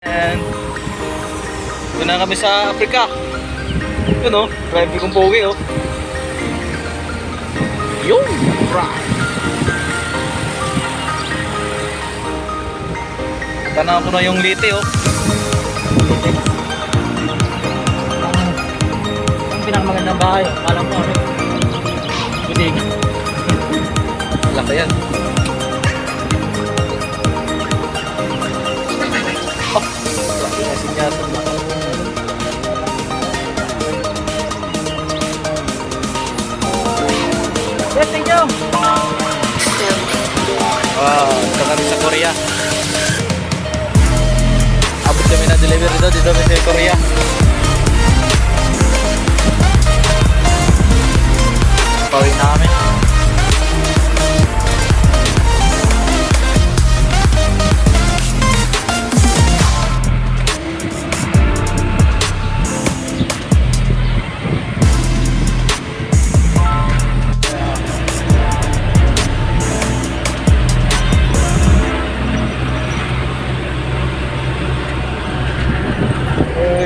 And doon na kami sa Africa. Yun o, drive kong pogi o. Yung tanaw ko na yung lite o. Ang pinakamagandang bahay, alam mo ano? Budig. Laki yan. Oh, laki na sinyasan na. Yes, thank you. Wow, ito kami sa Korea. Abot kami na delivery dito kami sa Korea. Pawin na kami.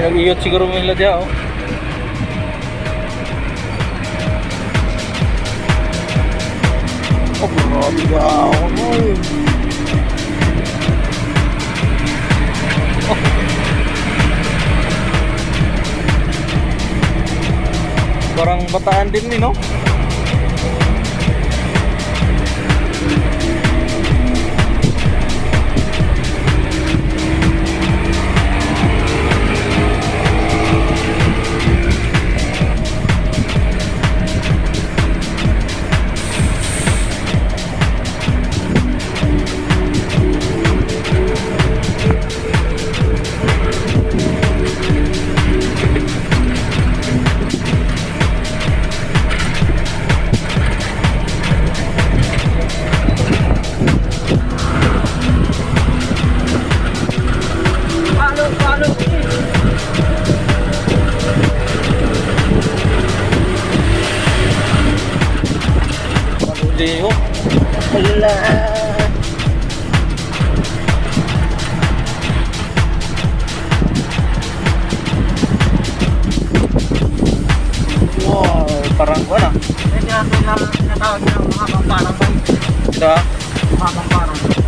Nag-iyot siguro mo nila dyan, oh. Oh, grabe ka, oh. Parang Bataan din, no? Leo. Wala. Wow, parang wala. Hindi natin lang tinatawag ng mahabang parang ba? Ito, Mahabang parang.